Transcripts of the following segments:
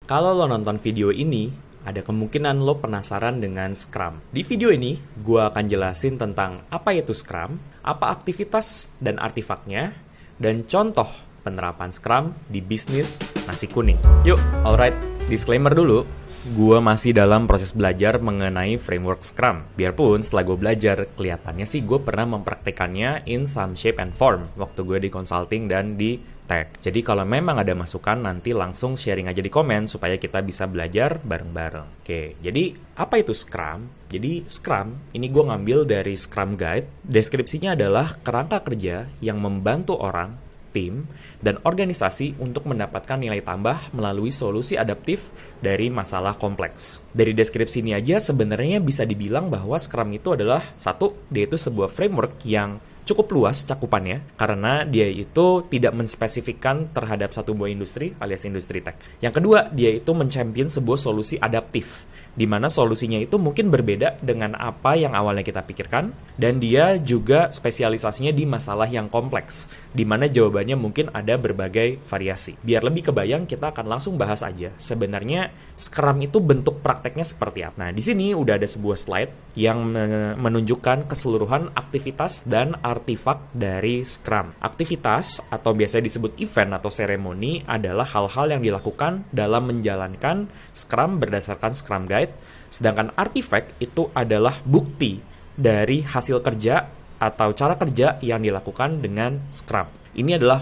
Kalau lo nonton video ini, ada kemungkinan lo penasaran dengan Scrum. Di video ini, gue akan jelasin tentang apa itu Scrum, apa aktivitas dan artifaknya, dan contoh penerapan Scrum di bisnis nasi kuning. Yuk, alright, disclaimer dulu. Gue masih dalam proses belajar mengenai framework Scrum. Biarpun setelah gue belajar, kelihatannya sih gue pernah mempraktikannya in some shape and form waktu gue di consulting dan di tech. Jadi kalau memang ada masukan, nanti langsung sharing aja di komen supaya kita bisa belajar bareng-bareng. Oke, jadi apa itu Scrum? Jadi Scrum, ini gue ngambil dari Scrum Guide. Deskripsinya adalah kerangka kerja yang membantu orang, tim, dan organisasi untuk mendapatkan nilai tambah melalui solusi adaptif dari masalah kompleks. Dari deskripsi ini aja sebenarnya bisa dibilang bahwa Scrum itu adalah dia itu sebuah framework yang cukup luas cakupannya karena dia itu tidak menspesifikkan terhadap satu buah industri alias industri tech. Yang kedua, dia itu mencampion sebuah solusi adaptif di mana solusinya itu mungkin berbeda dengan apa yang awalnya kita pikirkan, dan dia juga spesialisasinya di masalah yang kompleks, di mana jawabannya mungkin ada berbagai variasi. Biar lebih kebayang, kita akan langsung bahas aja sebenarnya Scrum itu bentuk prakteknya seperti apa. Nah, di sini udah ada sebuah slide yang menunjukkan keseluruhan aktivitas dan artifak dari Scrum. Aktivitas atau biasa disebut event atau seremoni adalah hal-hal yang dilakukan dalam menjalankan Scrum berdasarkan Scrum Guide. Sedangkan artifact itu adalah bukti dari hasil kerja atau cara kerja yang dilakukan dengan Scrum. Ini adalah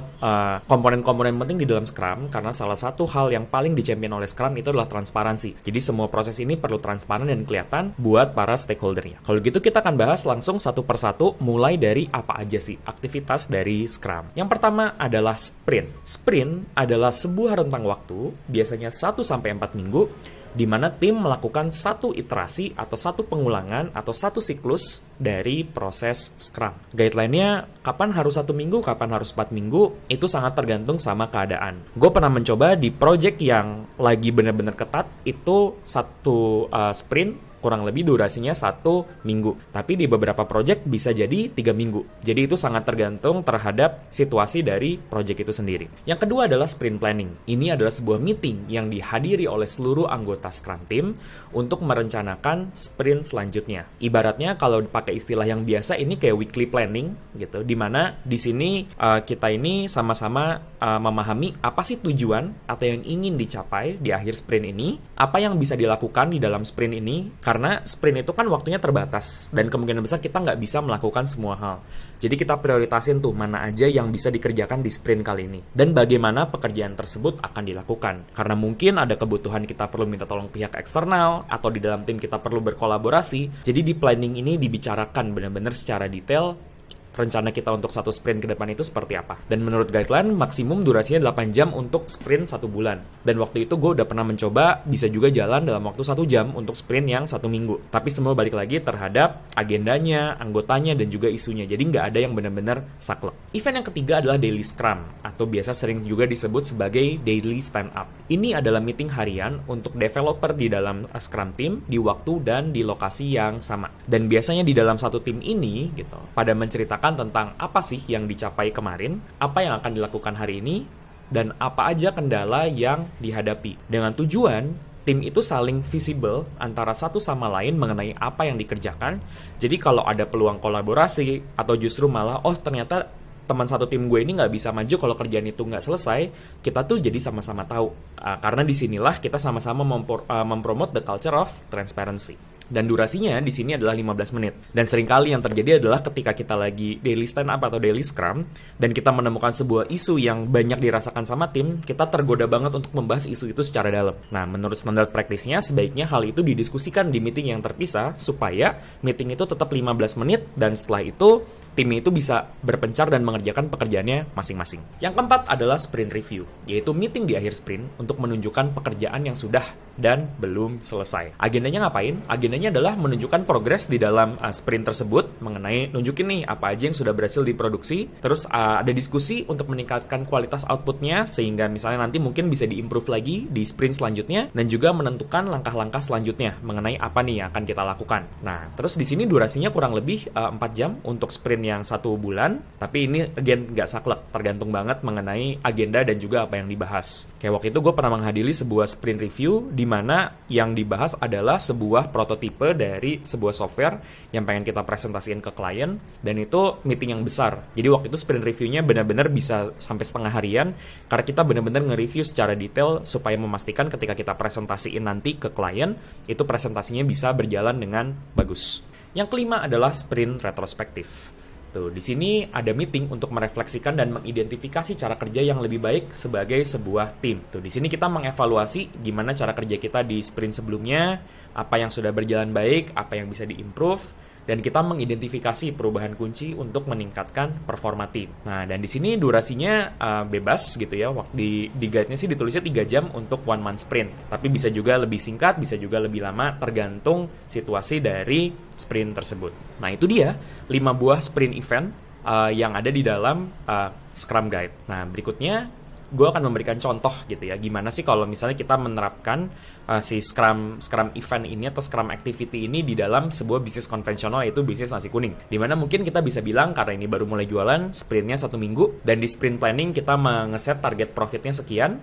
komponen-komponen penting di dalam Scrum karena salah satu hal yang paling dicampion oleh Scrum itu adalah transparansi. Jadi semua proses ini perlu transparan dan kelihatan buat para stakeholdernya. Kalau gitu kita akan bahas langsung satu persatu mulai dari apa aja sih aktivitas dari Scrum. Yang pertama adalah sprint. Sprint adalah sebuah rentang waktu, biasanya 1-4 minggu, di mana tim melakukan satu iterasi atau satu pengulangan atau satu siklus dari proses Scrum. Guideline-nya kapan harus 1 minggu, kapan harus 4 minggu, itu sangat tergantung sama keadaan. Gue pernah mencoba di project yang lagi benar-benar ketat, itu satu sprint kurang lebih durasinya 1 minggu. Tapi di beberapa project bisa jadi 3 minggu. Jadi itu sangat tergantung terhadap situasi dari project itu sendiri. Yang kedua adalah sprint planning. Ini adalah sebuah meeting yang dihadiri oleh seluruh anggota Scrum Team untuk merencanakan sprint selanjutnya. Ibaratnya kalau pakai istilah yang biasa ini kayak weekly planning gitu, dimana di sini kita ini sama-sama memahami apa sih tujuan atau yang ingin dicapai di akhir sprint ini, apa yang bisa dilakukan di dalam sprint ini, karena sprint itu kan waktunya terbatas dan kemungkinan besar kita nggak bisa melakukan semua hal. Jadi kita prioritasin tuh mana aja yang bisa dikerjakan di sprint kali ini dan bagaimana pekerjaan tersebut akan dilakukan. Karena mungkin ada kebutuhan kita perlu minta tolong pihak eksternal atau di dalam tim kita perlu berkolaborasi. Jadi di planning ini dibicarakan benar-benar secara detail rencana kita untuk satu sprint ke depan itu seperti apa. Dan menurut guideline, maksimum durasinya 8 jam untuk sprint 1 bulan. Dan waktu itu gue udah pernah mencoba, bisa juga jalan dalam waktu 1 jam untuk sprint yang 1 minggu. Tapi semua balik lagi terhadap agendanya, anggotanya, dan juga isunya. Jadi nggak ada yang benar-benar saklek. Event yang ketiga adalah daily scrum, atau biasa sering juga disebut sebagai daily stand up. Ini adalah meeting harian untuk developer di dalam Scrum team, di waktu dan di lokasi yang sama. Dan biasanya di dalam satu tim ini, gitu, pada menceritakan tentang apa sih yang dicapai kemarin, apa yang akan dilakukan hari ini, dan apa aja kendala yang dihadapi. Dengan tujuan, tim itu saling visible antara satu sama lain mengenai apa yang dikerjakan. Jadi kalau ada peluang kolaborasi, atau justru malah, ternyata teman satu tim gue ini nggak bisa maju kalau kerjaan itu nggak selesai, kita tuh jadi sama-sama tahu. Karena disinilah kita sama-sama mempromote the culture of transparency. Dan durasinya di sini adalah 15 menit. Dan seringkali yang terjadi adalah ketika kita lagi daily stand up atau daily scrum dan kita menemukan sebuah isu yang banyak dirasakan sama tim, kita tergoda banget untuk membahas isu itu secara dalam. Nah, menurut standar praktisnya sebaiknya hal itu didiskusikan di meeting yang terpisah supaya meeting itu tetap 15 menit dan setelah itu tim itu bisa berpencar dan mengerjakan pekerjaannya masing-masing. Yang keempat adalah sprint review, yaitu meeting di akhir sprint untuk menunjukkan pekerjaan yang sudah dan belum selesai. Agendanya ngapain? Agendanya adalah menunjukkan progres di dalam sprint tersebut, mengenai nunjukin nih apa aja yang sudah berhasil diproduksi, terus ada diskusi untuk meningkatkan kualitas outputnya, sehingga misalnya nanti mungkin bisa diimprove lagi di sprint selanjutnya, dan juga menentukan langkah-langkah selanjutnya mengenai apa nih yang akan kita lakukan. Nah, terus di sini durasinya kurang lebih 4 jam untuk sprint yang 1 bulan, tapi ini again nggak saklek, tergantung banget mengenai agenda dan juga apa yang dibahas. Kayak waktu itu gue pernah menghadiri sebuah sprint review di mana yang dibahas adalah sebuah prototipe dari sebuah software yang pengen kita presentasiin ke klien, dan itu meeting yang besar. Jadi waktu itu sprint reviewnya benar-benar bisa sampai setengah harian, karena kita benar-benar nge-review secara detail supaya memastikan ketika kita presentasiin nanti ke klien, itu presentasinya bisa berjalan dengan bagus. Yang kelima adalah sprint retrospektif. Tuh, di sini ada meeting untuk merefleksikan dan mengidentifikasi cara kerja yang lebih baik sebagai sebuah tim. Tuh, di sini kita mengevaluasi gimana cara kerja kita di sprint sebelumnya, apa yang sudah berjalan baik, apa yang bisa diimprove, dan kita mengidentifikasi perubahan kunci untuk meningkatkan performa tim. Nah, dan di sini durasinya bebas gitu ya. Waktu di guide-nya sih ditulisnya 3 jam untuk 1 month sprint. Tapi bisa juga lebih singkat, bisa juga lebih lama, tergantung situasi dari sprint tersebut. Nah, itu dia 5 buah sprint event yang ada di dalam Scrum Guide. Nah, berikutnya gue akan memberikan contoh gitu ya, gimana sih kalau misalnya kita menerapkan si Scrum event ini atau Scrum activity ini di dalam sebuah bisnis konvensional, yaitu bisnis nasi kuning. Dimana mungkin kita bisa bilang karena ini baru mulai jualan, sprintnya 1 minggu, dan di sprint planning kita mengeset target profitnya sekian,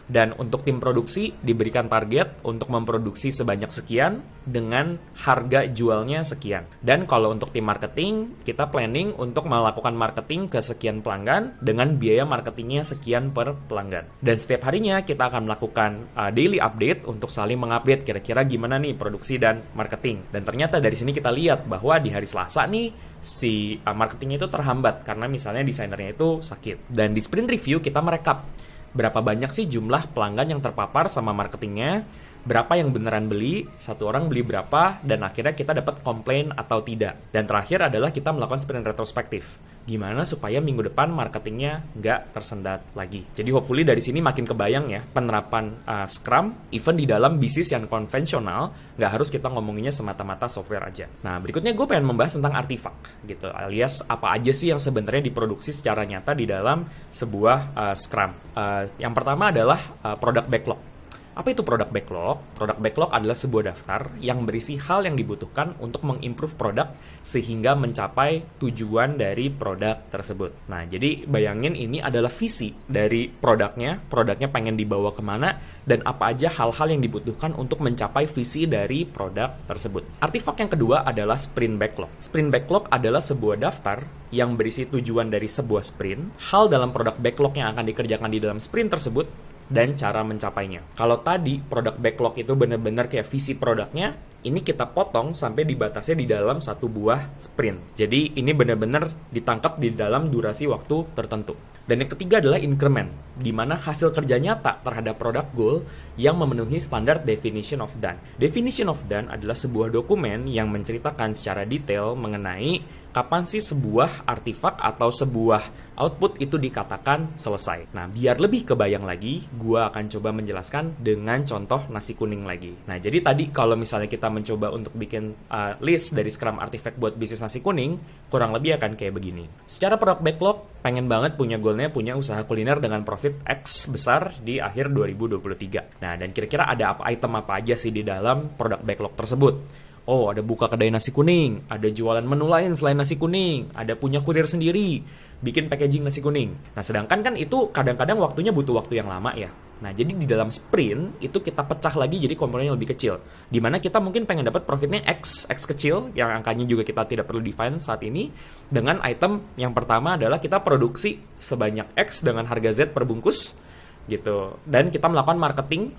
dan untuk tim produksi diberikan target untuk memproduksi sebanyak sekian dengan harga jualnya sekian. Dan kalau untuk tim marketing, kita planning untuk melakukan marketing ke sekian pelanggan dengan biaya marketingnya sekian per pelanggan. Dan setiap harinya kita akan melakukan daily update untuk saling mengupdate kira-kira gimana nih produksi dan marketing. Dan ternyata dari sini kita lihat bahwa di hari Selasa nih si marketingnya itu terhambat karena misalnya desainernya itu sakit. Dan di sprint review kita merekap berapa banyak sih jumlah pelanggan yang terpapar sama marketingnya, berapa yang beneran beli, satu orang beli berapa, dan akhirnya kita dapat komplain atau tidak. Dan terakhir adalah kita melakukan sprint retrospektif. Gimana supaya minggu depan marketingnya nggak tersendat lagi. Jadi hopefully dari sini makin kebayang ya, penerapan Scrum, even di dalam bisnis yang konvensional, nggak harus kita ngomonginnya semata-mata software aja. Nah, berikutnya gue pengen membahas tentang artifak, gitu, alias apa aja sih yang sebenarnya diproduksi secara nyata di dalam sebuah Scrum. Yang pertama adalah product backlog. Apa itu product backlog? Product backlog adalah sebuah daftar yang berisi hal yang dibutuhkan untuk mengimprove produk sehingga mencapai tujuan dari produk tersebut. Nah, jadi bayangin ini adalah visi dari produknya pengen dibawa kemana, dan apa aja hal-hal yang dibutuhkan untuk mencapai visi dari produk tersebut. Artifak yang kedua adalah sprint backlog. Sprint backlog adalah sebuah daftar yang berisi tujuan dari sebuah sprint, hal dalam produk backlog yang akan dikerjakan di dalam sprint tersebut, dan cara mencapainya. Kalau tadi produk backlog itu benar-benar kayak visi produknya, ini kita potong sampai dibatasnya di dalam 1 buah sprint. Jadi ini benar-benar ditangkap di dalam durasi waktu tertentu. Dan yang ketiga adalah increment, di mana hasil kerja nyata terhadap product goal yang memenuhi standar definition of done. Definition of done adalah sebuah dokumen yang menceritakan secara detail mengenai kapan sih sebuah artifak atau sebuah output itu dikatakan selesai. Nah, biar lebih kebayang lagi, gue akan coba menjelaskan dengan contoh nasi kuning lagi. Nah, jadi tadi kalau misalnya kita mencoba untuk bikin list dari Scrum Artifact buat bisnis nasi kuning, kurang lebih akan kayak begini. Secara product backlog, pengen banget punya goalnya punya usaha kuliner dengan profit X besar di akhir 2023. Nah, dan kira-kira ada item apa aja sih di dalam product backlog tersebut? Oh, ada buka kedai nasi kuning, ada jualan menu lain selain nasi kuning, ada punya kurir sendiri, bikin packaging nasi kuning. Nah, sedangkan kan itu kadang-kadang waktunya butuh waktu yang lama ya. Nah, jadi di dalam sprint itu kita pecah lagi jadi komponennya lebih kecil. Dimana kita mungkin pengen dapat profitnya X kecil, yang angkanya juga kita tidak perlu define saat ini. Dengan item yang pertama adalah kita produksi sebanyak X dengan harga Z per bungkus, gitu. Dan kita melakukan marketing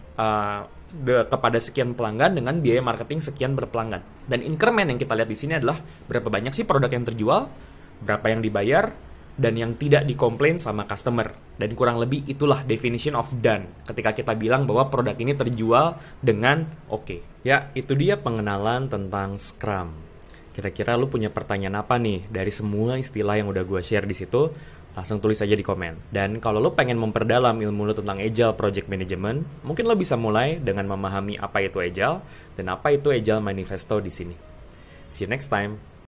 kepada sekian pelanggan dengan biaya marketing sekian per pelanggan. Dan increment yang kita lihat di sini adalah berapa banyak sih produk yang terjual, berapa yang dibayar, dan yang tidak dikomplain sama customer. Dan kurang lebih itulah definition of done ketika kita bilang bahwa produk ini terjual dengan oke. Ya, itu dia pengenalan tentang Scrum. Kira-kira lu punya pertanyaan apa nih dari semua istilah yang udah gue share di situ? Langsung tulis aja di komen. Dan kalau lo pengen memperdalam ilmu lo tentang Agile Project Management, mungkin lo bisa mulai dengan memahami apa itu Agile dan apa itu Agile Manifesto di sini. See you next time.